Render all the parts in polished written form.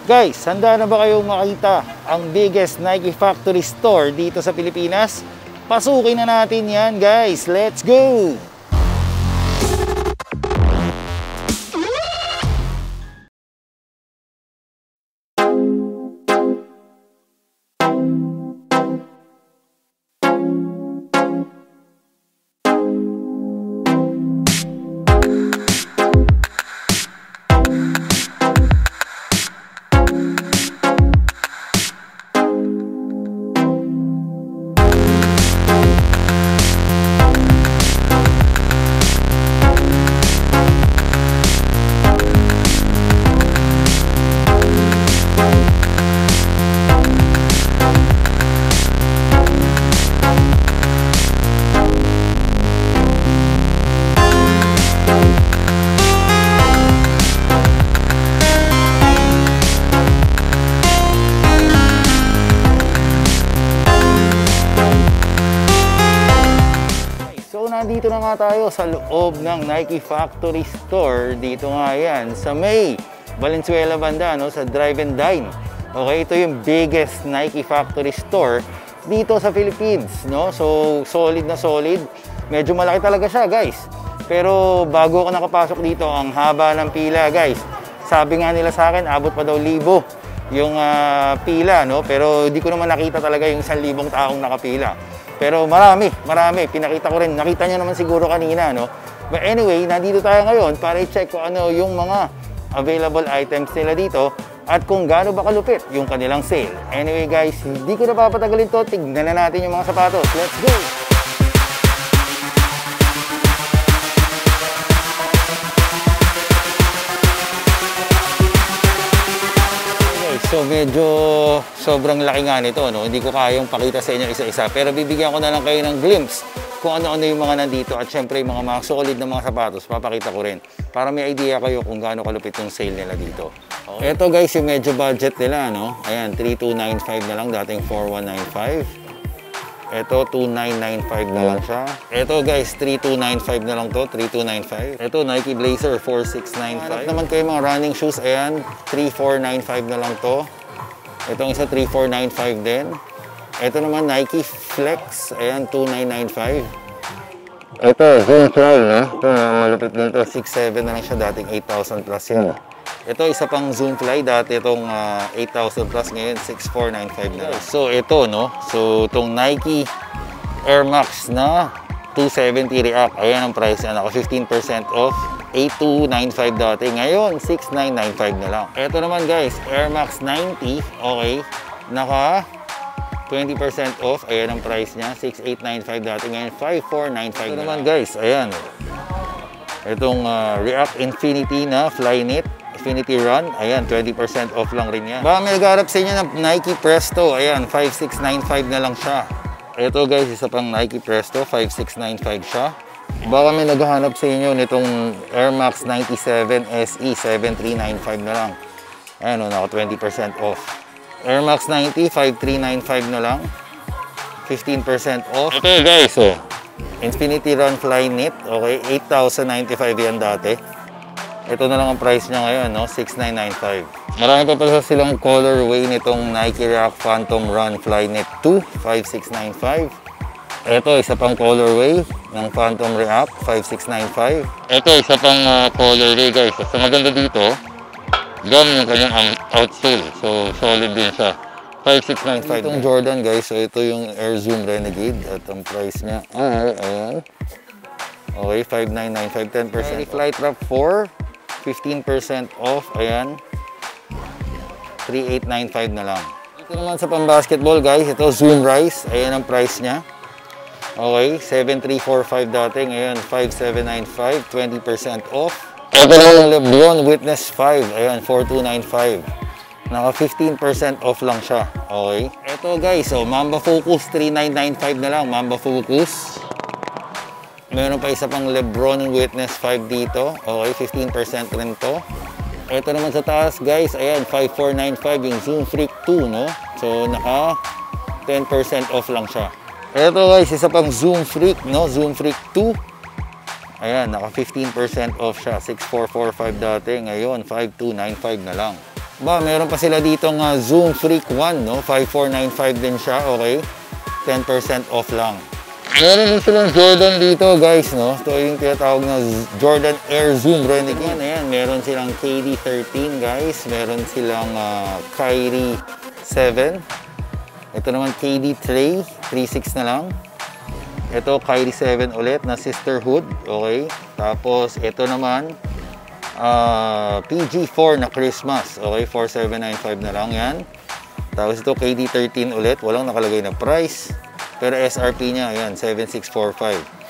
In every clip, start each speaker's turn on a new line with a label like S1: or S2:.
S1: Guys, handa na ba kayong makita ang biggest Nike factory store dito sa Pilipinas? Pasukin na natin yan, guys. Let's go! Nandito na nga tayo sa loob ng Nike Factory Store. Dito nga yan sa may Valenzuela banda, no? Sa Drive and Dine. Okay, ito yung biggest Nike Factory Store dito sa Philippines, no? So solid na solid. Medyo malaki talaga siya, guys. Pero bago ako nakapasok dito, ang haba ng pila, guys. Sabi nga nila sa akin, abot pa daw 1,000 yung pila, no? Pero di ko naman nakita talaga yung 1,000 taong nakapila. Pero marami. Pinakita ko rin. Nakita nyo naman siguro kanina, no? But anyway, nandito tayo ngayon para i-check kung ano yung mga available items nila dito at kung gaano ba kalupit yung kanilang sale. Anyway, guys, hindi ko na papatagalin to. Tignan na natin yung mga sapatos. Let's go! So medyo sobrang laki nga nito, no? Hindi ko kayang pakita sa inyo isa-isa. Pero bibigyan ko na lang kayo ng glimpse kung ano-ano yung mga nandito. At syempre yung mga solid na mga sapatos, papakita ko rin. Para may idea kayo kung gaano kalupit yung sale nila dito. Okay. Ito guys, yung medyo budget nila, no? Ayan, 3,295 na lang, dating 4,195. Ito, 2,995 na lang siya. Ito guys, 3,295 na lang to, 3,295. Ito, Nike Blazer, 4,695. Naman kayo mga running shoes, ayan, 3,495 na lang to. Itong isa, 3,495 din. Ito naman, Nike Flex, ayan, 2,995. Ito, Zoom Fly, no? Ito, malupit din to, 6,700 na lang siya, dating 8,000 plus yan. Ito, isa pang Zoom Fly, dati itong 8,000 plus, ngayon 6,495 na. So, ito, no? So, itong Nike Air Max na 270 React, ayan ang price niya, naka 15% off, 8,295 dati, ngayon 6,995 na lang. Ito naman guys, Air Max 90, okay, naka 20% off, ayan ang price niya, 6,895 dati, ngayon 5,495 ito naman guys, ayan. Itong React Infinity na Flyknit Infinity Run, ayan, 20% off lang rin yan. Baka may nagharap sa inyo ng Nike Presto, ayan, 5,695 na lang siya. Ito guys, isa pang Nike Presto, 5,695 siya. Baka may naghahanap sa inyo nitong Air Max 97 SE, 7,395 na lang. Ayan o, naka 20% off. Air Max 90, 5,395 na lang. 15% off. Ito guys, oh, Infinity Run Flyknit, okay, 8,095 yan dati. Ito na lang ang price niya ngayon, no? 6,995. Marami pa pala silang colorway nitong Nike React Phantom Run Flyknit 2, 5,695. Ito, isa pang colorway ng Phantom React, 5,695. Ito, isa pang colorway, guys. Sa maganda dito, gum yung kanyang outsole. So, solid din siya. 5,695. Itong Jordan, guys. So, ito yung Air Zoom Renegade. At ang price niya, ayan. Okay, 5,995, 10%. Flight Wrap 4. 15% off, ayan, 3,895 na lang. Ito naman sa pang-basketball guys, ito Zoom Rise, ayan ang price niya. Okay, 7,345 dati, ngayon 5,795, 20% off. Ito naman LeBron Witness 5, ayan, 4,295. Naka 15% off lang siya, okay. Ito guys, so Mamba Focus, 3,995 na lang, Mamba Focus. Meron pa isa pang LeBron Witness 5 dito. Okay, 15% rin to. Ito naman sa taas, guys. Ayan, 5,495 yung Zoom Freak 2, no? So, naka 10% off lang siya. Ito, guys, isa pang Zoom Freak, no? Zoom Freak 2. Ayan, naka 15% off siya. 6,445 dati. Ngayon, 5,295 na lang. Meron pa sila dito nga Zoom Freak 1, no? 5495 din siya, okay? 10% off lang. Meron din silang Jordan dito, guys, no? Ito yung tinatawag na Jordan Air Zoom Renegade. Ayan, meron silang KD13, guys. Meron silang Kyrie 7. Ito naman KD3, 36 na lang. Ito Kyrie 7 ulit na Sisterhood, okay? Tapos ito naman PG4 na Christmas, okay? 4795 na lang yan. Tapos ito KD13 ulit, walang nakalagay na price. Pero SRP niya, ayan, 7645.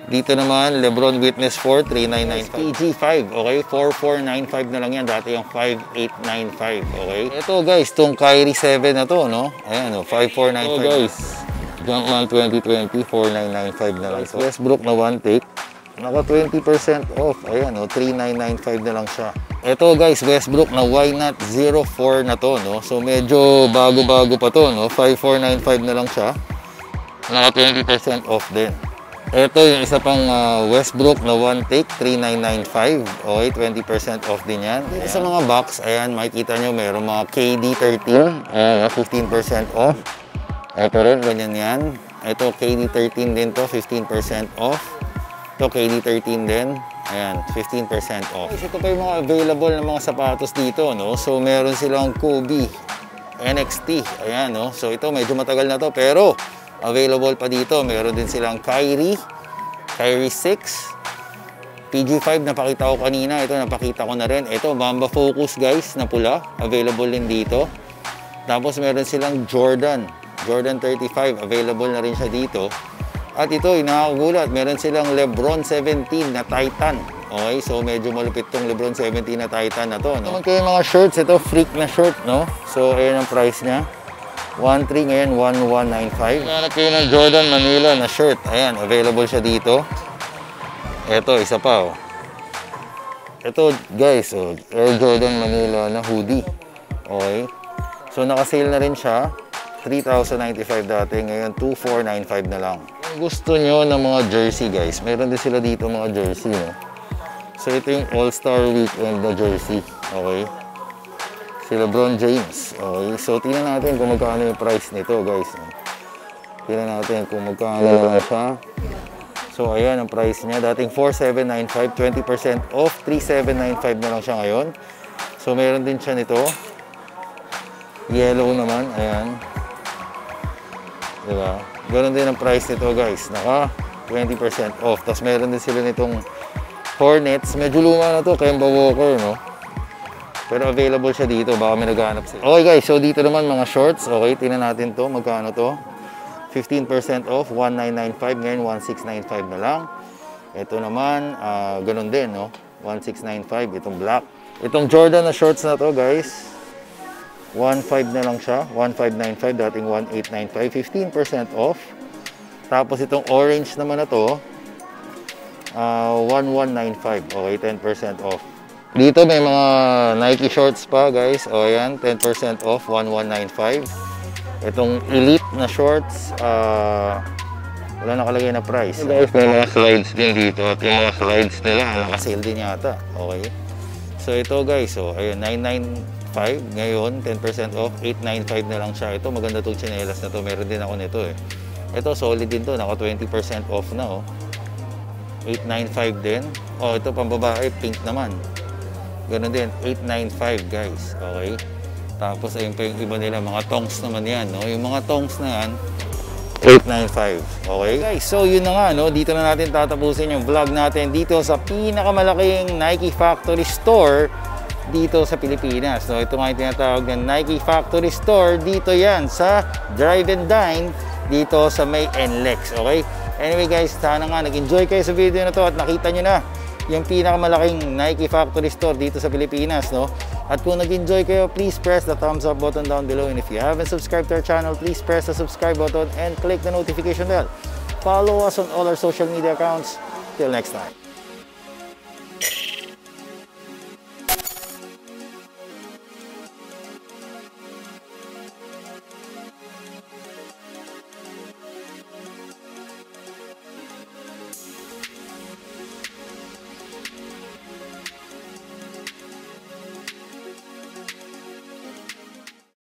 S1: Dito naman, Lebron Witness 4, 3995. PG5, okay? 4495 na lang yan. Dati yung 5895, okay? Ito guys, itong Kyrie 7 na to, no? Ayan, no? 5495. Ito guys, Jumpman 2020, 4995 na lang. So, Westbrook na one take. Naka 20% off. Ayan, no? 3995 na lang siya. Ito guys, Westbrook na Why Not 04 na to, no? So, medyo bago-bago pa to, no? 5495 na lang siya. Naka 20% off din. Ito yung isa pang Westbrook na one take, 3995. Okay, 20% off din yan. Dito sa mga box, ayan, makikita nyo meron mga KD13. Ayan, 15% off. Ito rin, ganyan yan. Ito, KD13 din to, 15% off. Ito, KD13 din. Ayan, 15% off. Ito pa yung mga available na mga sapatos dito, no? So, meron silang Kobe NXT. Ayan, no? So, ito, medyo matagal na to, pero available pa dito. Meron din silang Kyrie 6, PG5 napakita ko kanina. Ito napakita ko na rin. Ito Mamba Focus guys na pula, available din dito. Tapos meron silang Jordan 35, available na rin siya dito. At ito nakakagulat, meron silang Lebron 17 na Titan. Okay, so medyo malupit tong Lebron 17 na Titan na to, no? Naman kayo mga shirts, ito freak na shirt, no? So ayan ang price niya, 1.3 ngayon, 1.195. Hanap kayo ng Jordan Manila na shirt. Ayan, available siya dito. Ito, isa pa, oh. Ito, guys, oh, Air Jordan Manila na hoodie. Okay. So, naka-sale na rin siya. 3,095 dati. Ngayon, 2,495 na lang. Kung gusto nyo ng mga jersey, guys, meron din sila dito mga jersey, no? So, ito yung All-Star Weekend na jersey. Okay. Si LeBron James. Okay, so tingnan natin kung magkano yung price nito, guys. Tingnan natin kung magkano lang siya. So, ayan ang price niya. Dating 4,795, 20% off, 3,795 na lang siya ngayon. So, meron din siya nito. Yellow naman, ayan. Diba? Ganon din ang price nito, guys. Naka 20% off. Tapos, meron din sila nitong Hornets. Medyo luma na to, Kemba Walker, no? Pero available siya dito, baka may naghahanap sila. Okay guys, so dito naman mga shorts. Okay, tingnan natin to, magkano to. 15% off, 1,995. Ngayon, 1,695 na lang. Ito naman, ganun din, no? 1,695, itong black. Itong Jordan na shorts na to, guys. 1,500 na lang siya. 1,595, dating 1,895. 15% off. Tapos itong orange naman na to, 1,195. Okay, 10% off. Dito may mga Nike shorts pa, guys. O ayan, 10% off, 1,195. Itong Elite na shorts, wala nakalagay na price. Guys, may mga slides din dito. At yung mga slides nila, nakasale din yata. Okay. So ito guys, so ayun, 995. Ngayon, 10% off, 895 na lang siya. Ito, maganda itong tsinelas na to. Meron din ako nito eh. Ito, solid din to. Naka 20% off na, oh. 895 din. Oh, ito pang babae, pink naman. Ganun din, 895 guys, okay? Tapos ayun pa yung iba nila, mga tongs naman yan, no? Yung mga tongs na yan, 895, okay? Guys, so yun na nga, no? Dito na natin tatapusin yung vlog natin dito sa pinakamalaking Nike Factory Store dito sa Pilipinas, no? Ito nga yung tinatawag ng Nike Factory Store, dito yan sa Drive and Dine, dito sa may NLEX, okay? Anyway guys, sana nga nag-enjoy kayo sa video na to at nakita nyo na yung pinakamalaking Nike Factory Store dito sa Pilipinas, no? At kung nag-enjoy kayo, please press the thumbs up button down below. And if you haven't subscribed to our channel, please press the subscribe button and click the notification bell. Follow us on all our social media accounts. Till next time.